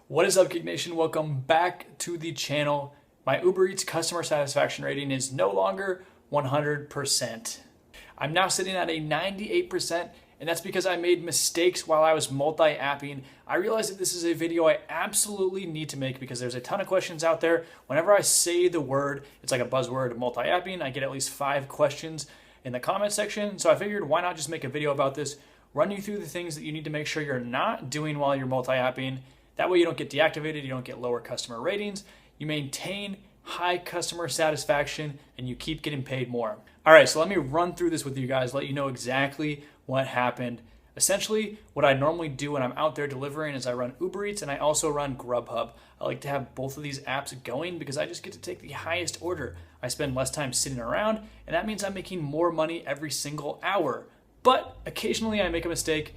What is up, Gig Nation? Welcome back to the channel. My Uber Eats customer satisfaction rating is no longer 100%. I'm now sitting at a 98%, and that's because I made mistakes while I was multi-apping. I realized that this is a video I absolutely need to make because there's a ton of questions out there. Whenever I say the word, it's like a buzzword, multi-apping, I get at least 5 questions in the comment section. So I figured, why not just make a video about this, run you through the things that you need to make sure you're not doing while you're multi-apping. That way you don't get deactivated, you don't get lower customer ratings, you maintain high customer satisfaction, and you keep getting paid more. All right, so let me run through this with you guys, let you know exactly what happened. Essentially, what I normally do when I'm out there delivering is I run Uber Eats and I also run GrubHub. I like to have both of these apps going because I just get to take the highest order. I spend less time sitting around, and that means I'm making more money every single hour. But occasionally I make a mistake,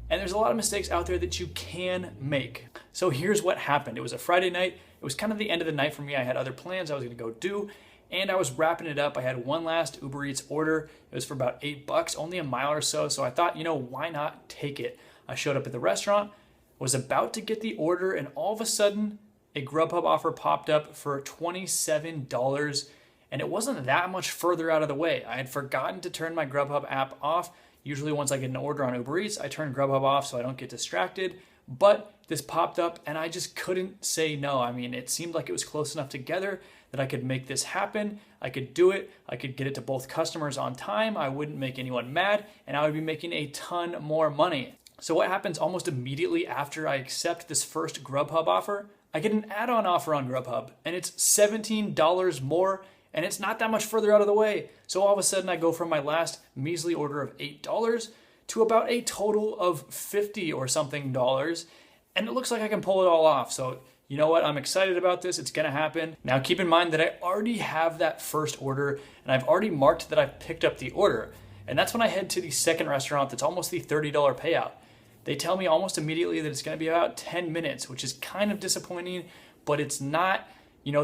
and there's a lot of mistakes out there that you can make. So here's what happened. It was a Friday night. It was kind of the end of the night for me. I had other plans I was gonna go do, and I was wrapping it up. I had one last Uber Eats order. It was for about $8, only a mile or so. So I thought, why not take it? I showed up at the restaurant, was about to get the order, and all of a sudden, a GrubHub offer popped up for $27, and it wasn't that much further out of the way. I had forgotten to turn my GrubHub app off. Usually once I get an order on Uber Eats, I turn GrubHub off so I don't get distracted. But this popped up and I just couldn't say no. I mean, it seemed like it was close enough together that I could make this happen. I could do it. I could get it to both customers on time. I wouldn't make anyone mad, and I would be making a ton more money. So what happens almost immediately after I accept this first GrubHub offer? I get an add-on offer on GrubHub, and it's $17 more, and it's not that much further out of the way. So all of a sudden I go from my last measly order of $8 to about a total of $50 or something dollars. And it looks like I can pull it all off. So you know what? I'm excited about this. It's gonna happen. Now keep in mind that I already have that first order and I've already marked that I've picked up the order. And that's when I head to the second restaurant that's almost the $30 payout. They tell me almost immediately that it's gonna be about 10 minutes, which is kind of disappointing, but it's not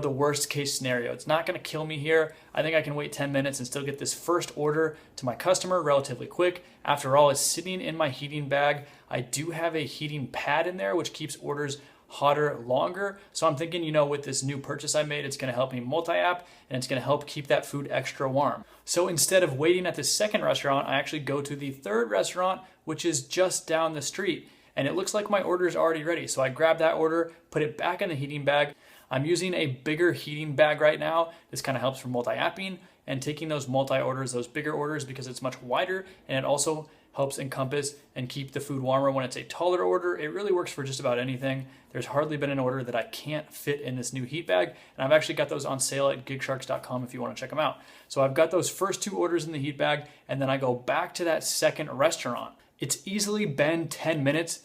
the worst case scenario. It's not gonna kill me here. I think I can wait 10 minutes and still get this first order to my customer relatively quick. After all, it's sitting in my heating bag. I do have a heating pad in there, which keeps orders hotter longer. So I'm thinking, with this new purchase I made, it's gonna help me multi-app and it's gonna help keep that food extra warm. So instead of waiting at the second restaurant, I actually go to the third restaurant, which is just down the street. And it looks like my order is already ready. So I grab that order, put it back in the heating bag. I'm using a bigger heating bag right now. This kind of helps for multi-apping and taking those multi-orders, those bigger orders, because it's much wider, and it also helps encompass and keep the food warmer when it's a taller order. It really works for just about anything. There's hardly been an order that I can't fit in this new heat bag, and I've actually got those on sale at gigsharks.com if you want to check them out. So I've got those first 2 orders in the heat bag, and then I go back to that second restaurant. It's easily been 10 minutes,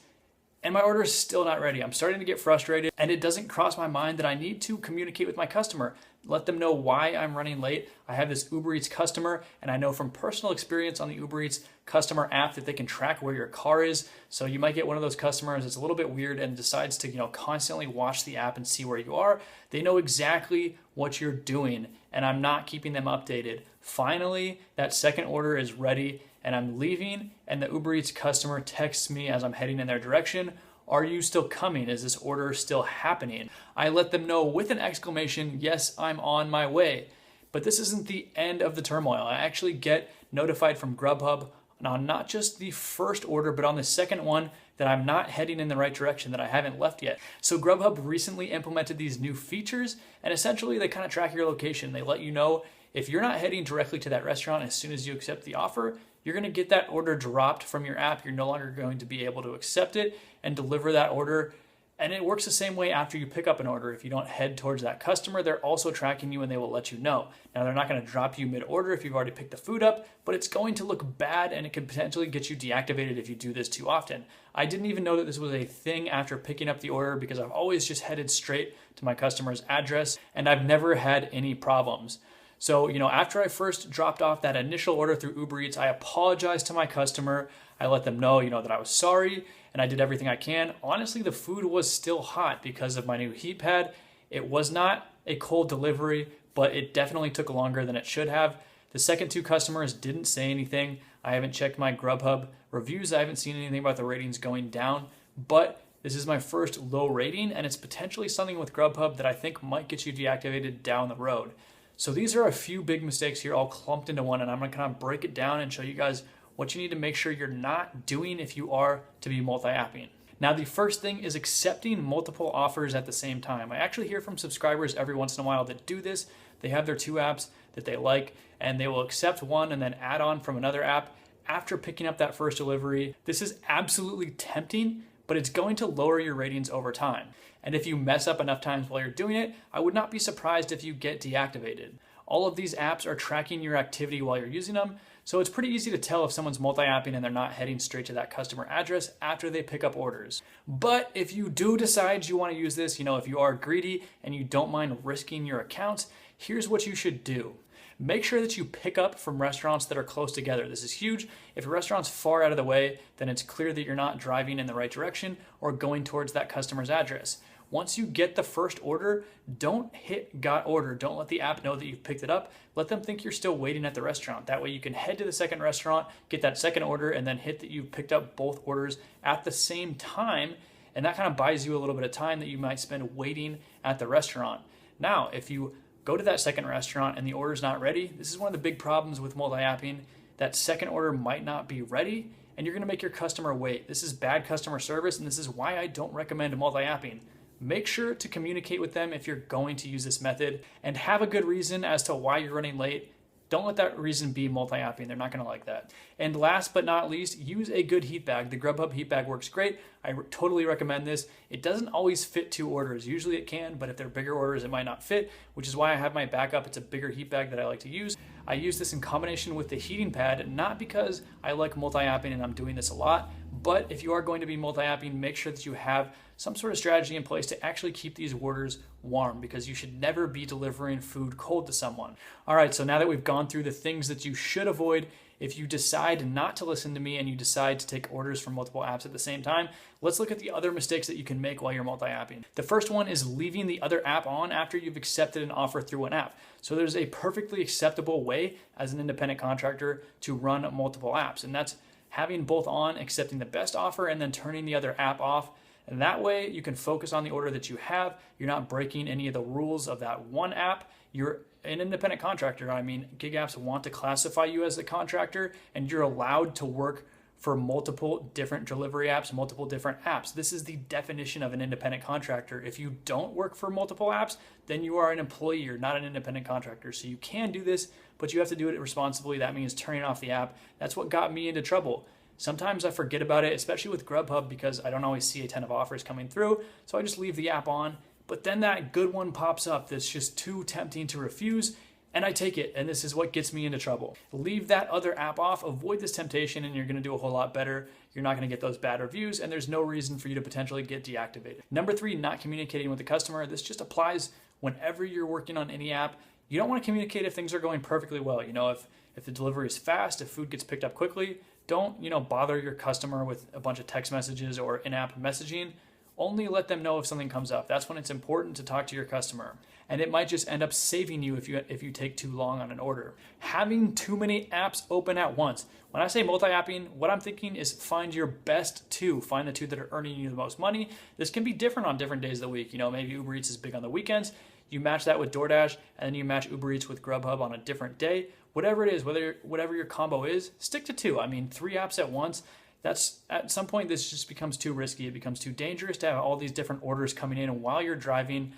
and my order is still not ready. I'm starting to get frustrated, and it doesn't cross my mind that I need to communicate with my customer, let them know why I'm running late. I have this Uber Eats customer, and I know from personal experience on the Uber Eats customer app that they can track where your car is. So you might get one of those customers that's a little bit weird and decides to constantly watch the app and see where you are. They know exactly what you're doing, and I'm not keeping them updated. Finally, that second order is ready, and I'm leaving, and the Uber Eats customer texts me as I'm heading in their direction, "Are you still coming? Is this order still happening?" I let them know with an exclamation, "Yes, I'm on my way." But this isn't the end of the turmoil. I actually get notified from GrubHub on not just the first order, but on the second one that I'm not heading in the right direction, that I haven't left yet. So GrubHub recently implemented these new features, and essentially they kind of track your location. They let you know if you're not heading directly to that restaurant as soon as you accept the offer, you're gonna get that order dropped from your app. You're no longer going to be able to accept it and deliver that order. And it works the same way after you pick up an order. If you don't head towards that customer, they're also tracking you and they will let you know. Now, they're not gonna drop you mid-order if you've already picked the food up, but it's going to look bad and it could potentially get you deactivated if you do this too often. I didn't even know that this was a thing after picking up the order because I've always just headed straight to my customer's address and I've never had any problems. So, after I first dropped off that initial order through Uber Eats, I apologized to my customer. I let them know, that I was sorry and I did everything I can. Honestly, the food was still hot because of my new heat pad. It was not a cold delivery, but it definitely took longer than it should have. The second 2 customers didn't say anything. I haven't checked my GrubHub reviews. I haven't seen anything about the ratings going down, but This is my first low rating, and it's potentially something with GrubHub that I think might get you deactivated down the road. So these are a few big mistakes here all clumped into one, and I'm gonna kind of break it down and show you guys what you need to make sure you're not doing if you are to be multi-apping. Now, the first thing is accepting multiple offers at the same time. I actually hear from subscribers every once in a while that do this. They have their 2 apps that they like, and they will accept one and then add on from another app after picking up that first delivery. This is absolutely tempting, but it's going to lower your ratings over time. And if you mess up enough times while you're doing it, I would not be surprised if you get deactivated. All of these apps are tracking your activity while you're using them, so it's pretty easy to tell if someone's multi-apping and they're not heading straight to that customer address after they pick up orders. But if you do decide you want to use this, if you are greedy and you don't mind risking your accounts, here's what you should do. Make sure that you pick up from restaurants that are close together. This is huge. If a restaurant's far out of the way, then it's clear that you're not driving in the right direction or going towards that customer's address. Once you get the first order, don't hit got order. Don't let the app know that you've picked it up. Let them think you're still waiting at the restaurant. That way you can head to the second restaurant, get that second order, and then hit that you've picked up both orders at the same time. And that kind of buys you a little bit of time that you might spend waiting at the restaurant. Now, if you go to that second restaurant and the order's not ready, this is one of the big problems with multi-apping. That second order might not be ready, and you're gonna make your customer wait. This is bad customer service, and this is why I don't recommend multi-apping. Make sure to communicate with them if you're going to use this method and have a good reason as to why you're running late. Don't let that reason be multi-apping. They're not going to like that. And last but not least, use a good heat bag. The GrubHub heat bag works great. I totally recommend this. It doesn't always fit 2 orders. Usually it can, but if they're bigger orders, it might not fit, which is why I have my backup. It's a bigger heat bag that I like to use. I use this in combination with the heating pad, not because I like multi-apping and I'm doing this a lot, but if you are going to be multi-apping, make sure that you have some sort of strategy in place to actually keep these orders warm, because you should never be delivering food cold to someone. All right, so now that we've gone through the things that you should avoid if you decide not to listen to me and you decide to take orders from multiple apps at the same time, let's look at the other mistakes that you can make while you're multi-apping. The first one is leaving the other app on after you've accepted an offer through an app. So there's a perfectly acceptable way as an independent contractor to run multiple apps, and that's having both on, accepting the best offer, and then turning the other app off. And that way you can focus on the order that you have. You're not breaking any of the rules of that one app. You're an independent contractor. I mean, gig apps want to classify you as a contractor, and you're allowed to work for multiple different delivery apps, multiple different apps. This is the definition of an independent contractor. If you don't work for multiple apps, then you are an employee. You're not an independent contractor. So you can do this, but you have to do it responsibly. That means turning off the app. That's what got me into trouble. Sometimes I forget about it, especially with GrubHub, because I don't always see a ton of offers coming through. So I just leave the app on, but then that good one pops up that's just too tempting to refuse, and I take it, and this is what gets me into trouble. Leave that other app off, avoid this temptation, and you're gonna do a whole lot better. You're not gonna get those bad reviews, and there's no reason for you to potentially get deactivated. Number 3, not communicating with the customer. This just applies whenever you're working on any app. You don't wanna communicate if things are going perfectly well. If the delivery is fast, if food gets picked up quickly, don't bother your customer with a bunch of text messages or in-app messaging. Only let them know if something comes up. That's when it's important to talk to your customer. And it might just end up saving you if you take too long on an order. Having too many apps open at once. When I say multi-apping, what I'm thinking is find your best 2. Find the 2 that are earning you the most money. This can be different on different days of the week. Maybe UberEats is big on the weekends. You match that with DoorDash, and then you match UberEats with GrubHub on a different day. Whatever it is, whatever your combo is, stick to 2. 3 apps at once. That's at some point this just becomes too risky. It becomes too dangerous to have all these different orders coming in while you're driving.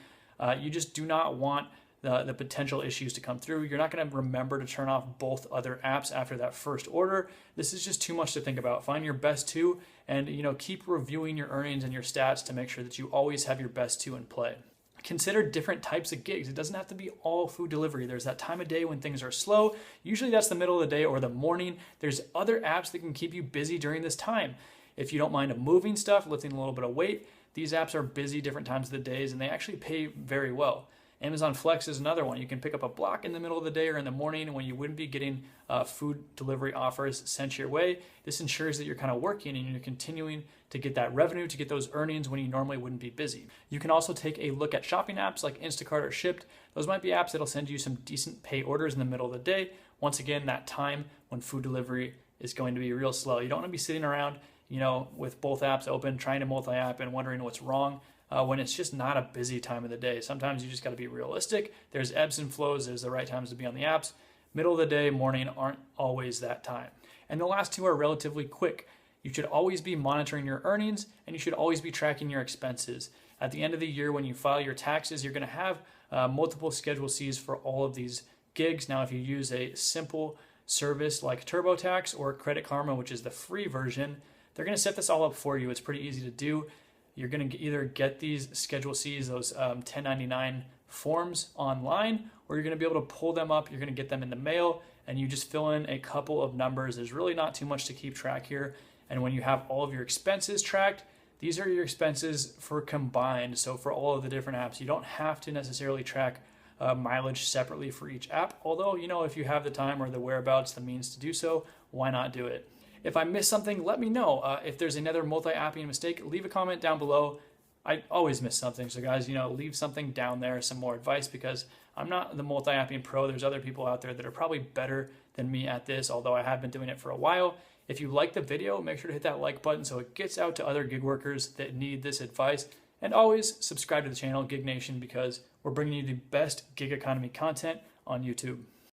You just do not want the potential issues to come through. You're not going to remember to turn off both other apps after that first order. This is just too much to think about. Find your best 2, and keep reviewing your earnings and your stats to make sure that you always have your best 2 in play. Consider different types of gigs. It doesn't have to be all food delivery. There's that time of day when things are slow. Usually that's the middle of the day or the morning. There's other apps that can keep you busy during this time. If you don't mind moving stuff, lifting a little bit of weight, these apps are busy different times of the days, and they actually pay very well. Amazon Flex is another one. You can pick up a block in the middle of the day or in the morning when you wouldn't be getting food delivery offers sent your way. This ensures that you're kind of working and you're continuing to get that revenue, to get those earnings when you normally wouldn't be busy. You can also take a look at shopping apps like Instacart or Shipped. Those might be apps that'll send you some decent pay orders in the middle of the day. Once again, that time when food delivery is going to be real slow. You don't want to be sitting around with both apps open, trying to multi-app and wondering what's wrong when it's just not a busy time of the day. Sometimes you just got to be realistic. There's ebbs and flows. There's the right times to be on the apps. Middle of the day, morning aren't always that time. And the last two are relatively quick. You should always be monitoring your earnings, and you should always be tracking your expenses. At the end of the year, when you file your taxes, you're going to have multiple Schedule Cs for all of these gigs. Now, if you use a simple service like TurboTax or Credit Karma, which is the free version, they're going to set this all up for you. It's pretty easy to do. You're going to either get these Schedule Cs, those 1099 forms online, or you're going to be able to pull them up. You're going to get them in the mail, and you just fill in a couple of numbers. There's really not too much to keep track here. And when you have all of your expenses tracked, these are your expenses for combined. So for all of the different apps, you don't have to necessarily track mileage separately for each app. Although, if you have the time or the whereabouts, the means to do so, why not do it? If I missed something, let me know. If there's another multi-apping mistake, leave a comment down below. I always miss something. So guys, leave something down there, some more advice, because I'm not the multi-apping pro. There's other people out there that are probably better than me at this, although I have been doing it for a while. If you like the video, make sure to hit that like button so it gets out to other gig workers that need this advice. And always subscribe to the channel, Gig Nation, because we're bringing you the best gig economy content on YouTube.